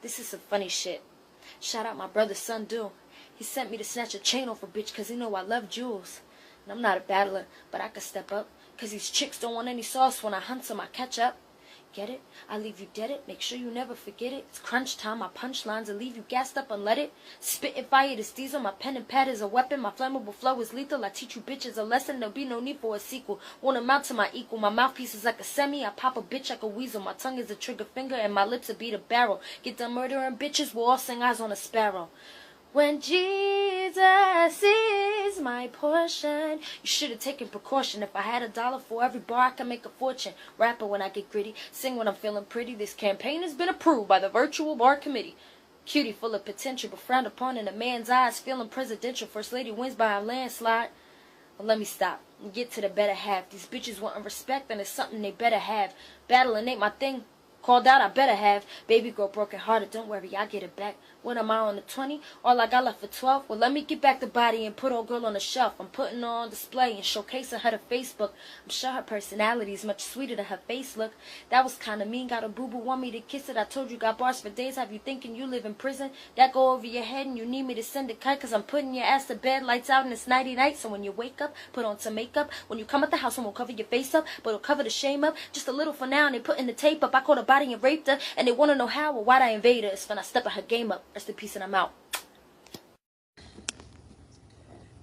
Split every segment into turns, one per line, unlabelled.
This is some funny shit. Shout out my brother's son, Do. He sent me to snatch a chain off a bitch cause he know I love Juelz. And I'm not a battler, but I could step up. Cause these chicks don't want any sauce when I hunt some, I catch up. Get it? I leave you dead it. Make sure you never forget it. It's crunch time. My punchlines will leave you gassed up and let it. Spitting fire to diesel. My pen and pad is a weapon. My flammable flow is lethal. I teach you bitches a lesson. There'll be no need for a sequel. Won't amount to my equal. My mouthpiece is like a semi. I pop a bitch like a weasel. My tongue is a trigger finger and my lips will beat a barrel. Get done murdering bitches. We'll all sing eyes on a sparrow. When Jesus is my portion. You should have taken precaution. If I had $1 for every bar, I can make a fortune. Rapper when I get gritty, sing when I'm feeling pretty. This campaign has been approved by the virtual bar committee. Cutie full of potential, but frowned upon in a man's eyes. Feeling presidential, first lady wins by a landslide. But let me stop and get to the better half. These bitches wanting respect and it's something they better have. Battling ain't my thing. Called out, I better have. Baby girl broken hearted, don't worry, I get it back. When am I on the 20? All I got left for 12? Well, let me get back the body and put old girl on the shelf. I'm putting her on display and showcasing her to Facebook. I'm sure her personality is much sweeter than her face look. That was kinda mean, got a boo-boo, want me to kiss it. I told you got bars for days, have you thinking you live in prison? That go over your head and you need me to send a kite. Cause I'm putting your ass to bed, lights out and it's nighty night. So when you wake up, put on some makeup. When you come at the house, I won't cover your face up, but it'll cover the shame up. Just a little for now and they putting the tape up. I caught a body and raped her, and they wanna know how or why'd I invade her. It's when I step at her game up. Rest in peace and I'm out.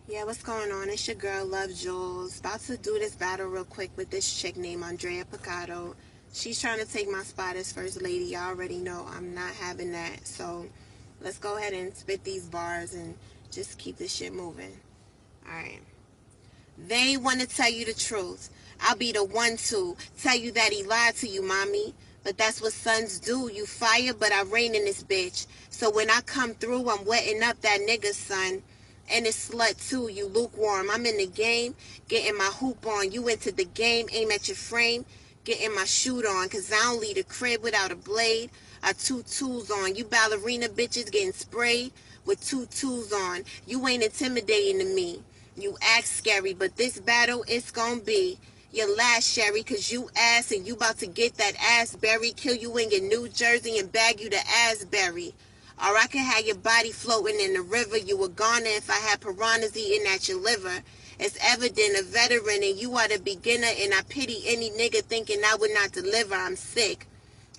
Yeah, what's going on? It's your girl, Love Juelz. About to do this battle real quick with this chick named Drea. She's trying to take my spot as first lady. Y'all already know I'm not having that. So let's go ahead and spit these bars and just keep this shit moving. Alright. They want to tell you the truth. I'll be the one to tell you that he lied to you, mommy. But that's what sons do. You fire, but I rain in this bitch. So when I come through, I'm wetting up that nigga, son. And it's slut too, you lukewarm. I'm in the game, getting my hoop on. You into the game, aim at your frame, getting my shoot on. Cause I don't leave the crib without a blade. I 2 tools on. You ballerina bitches getting sprayed with 2 tools on. You ain't intimidating to me. You act scary, but this battle, it's gonna be your last, Sherry, cause you ass and you about to get that ass buried. Kill you in your New Jersey and bag you the Asbury. Or I can have your body floating in the river. You a goner if I had piranhas eating at your liver. It's evident a veteran and you are the beginner. And I pity any nigga thinking I would not deliver. I'm sick.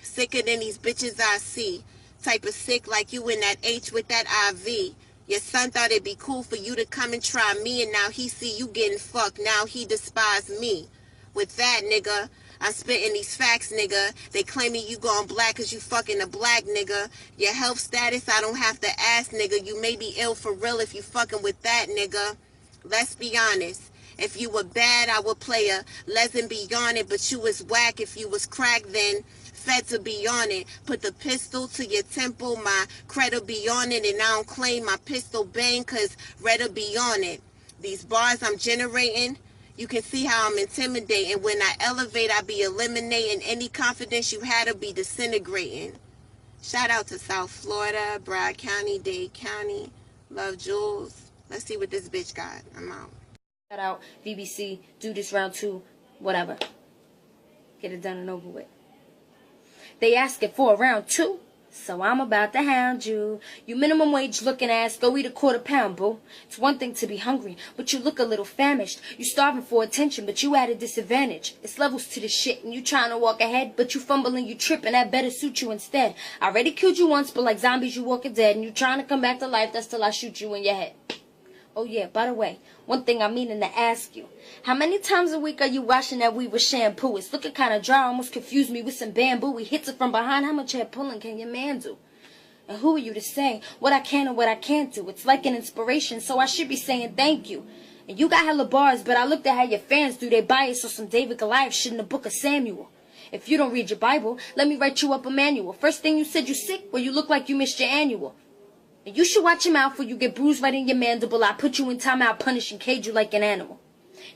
Sicker than these bitches I see. Type of sick like you in that H with that IV. Your son thought it'd be cool for you to come and try me. And now he see you getting fucked. Now he despise me. With that, nigga, I'm spitting these facts, nigga. They claiming you going black cause you fucking a black nigga. Your health status, I don't have to ask, nigga. You may be ill for real if you fucking with that, nigga. Let's be honest. If you were bad, I would play a lesson beyond it. But you was whack. If you was crack, then feds will be on it. Put the pistol to your temple. My cred'll be on it. And I don't claim my pistol bang cause red'll be on it. These bars I'm generating, you can see how I'm intimidating. When I elevate, I be eliminating. Any confidence you had will be disintegrating. Shout out to South Florida, Broward County, Dade County. Love Juelz. Let's see what this bitch got. I'm out.
Shout out VBC. Do this round 2. Whatever. Get it done and over with. They asking for a round 2. So I'm about to hound you. You minimum wage looking ass, go eat a quarter pound, boo. It's one thing to be hungry, but you look a little famished. You starving for attention, but you at a disadvantage. It's levels to this shit, and you trying to walk ahead, but you fumbling, you tripping. That better suit you instead. I already killed you once, but like zombies, you walking dead, and you trying to come back to life. That's till I shoot you in your head. Oh yeah, by the way, one thing I'm meaning to ask you. How many times a week are you washing that weave with shampoo? It's looking kind of dry, almost confused me with some bamboo. He hits it from behind. How much hair pulling can your man do? And who are you to say what I can and what I can't do? It's like an inspiration, so I should be saying thank you. And you got hella bars, but I looked at how your fans do. They bias on some David Goliath shit in the book of Samuel. If you don't read your Bible, let me write you up a manual. First thing you said you sick, well you look like you missed your annual. And you should watch your mouth or you get bruised right in your mandible. I put you in timeout, punish and cage you like an animal.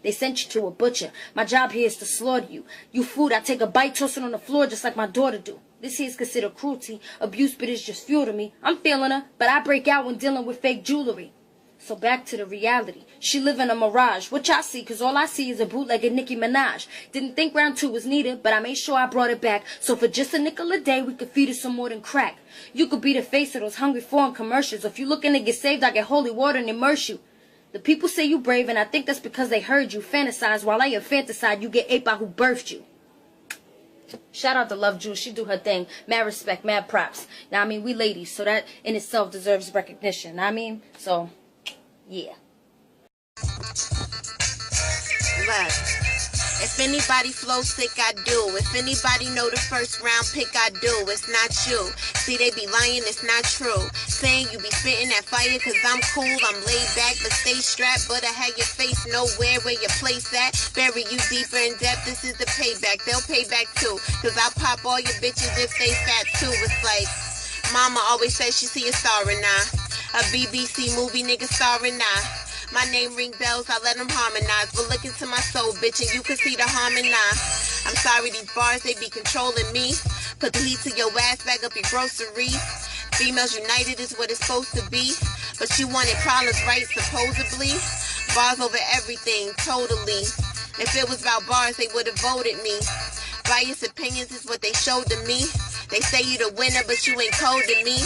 They sent you to a butcher. My job here is to slaughter you. You food, I take a bite, toss it on the floor just like my daughter do. This here is considered cruelty. Abuse, but it's just fuel to me. I'm feeling her, but I break out when dealing with fake jewelry. So back to the reality. She live in a mirage. What y'all see? Cause all I see is a bootlegger Nicki Minaj. Didn't think round 2 was needed, but I made sure I brought it back. So for just a nickel a day, we could feed her some more than crack. You could be the face of those hungry foreign commercials. If you looking to get saved, I get holy water and immerse you. The people say you brave, and I think that's because they heard you fantasize while I infanticide you get ate by who birthed you. Shout out to Love Juelz. She do her thing. Mad respect, mad props. Now, I mean, we ladies, so that in itself deserves recognition. I mean, so, yeah.
Look, if anybody flow sick, I do. If anybody know the first round pick, I do. It's not you. See, they be lying, it's not true. Saying you be spitting that fire cause I'm cool, I'm laid back, but stay strapped. But I had your face nowhere where your place at. Bury you deeper in depth, this is the payback. They'll pay back too, cause I'll pop all your bitches if they fat too. It's like, mama always says she see a star in I. A BBC movie nigga starring I. My name ring bells, I let them harmonize. But look into my soul, bitch, and you can see the harm in I. I'm sorry, these bars, they be controlling me. Put the heat to your ass, bag up your groceries. Females united is what it's supposed to be. But you wanted problems, right, supposedly? Bars over everything, totally. If it was about bars, they would have voted me. Biased opinions is what they showed to me. They say you the winner, but you ain't cold to me.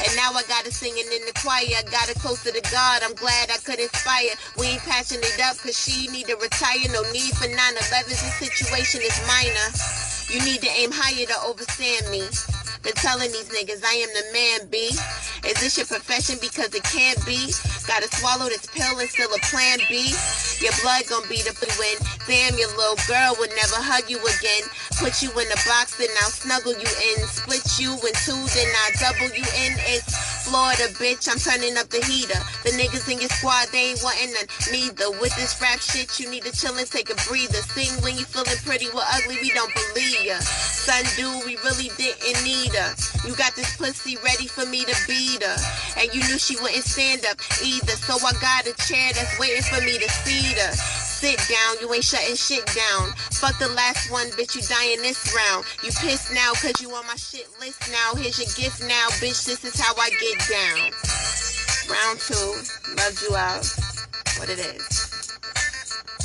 And now I got it singing in the choir. I got it close to the God. I'm glad I could inspire. We ain't patching it up cause she need to retire. No need for 9/11s. This situation is minor. You need to aim higher to overstand me. Been telling these niggas I am the man, B. Is this your profession? Because it can't be. Gotta swallow this pill and still a plan B. Your blood gon' be the win. Damn, your little girl would never hug you again. Put you in a box, then I'll snuggle you in. Split you in 2, then I'll double you in. It's Florida, bitch, I'm turning up the heater. The niggas in your squad, they ain't wanting none neither. With this rap shit, you need to chill and take a breather. Sing when you feeling pretty, we're ugly, we don't believe ya. Son, dude, we really didn't need her. You got this pussy ready for me to beat her. And you knew she wouldn't stand up either. So I got a chair that's waiting for me to seat her. Sit down, you ain't shutting shit down. Fuck the last one, bitch, you dying this round. You pissed now, cause you on my shit list now. Here's your gift now, bitch, this is how I get down. Round 2, Love Juelz, what it is.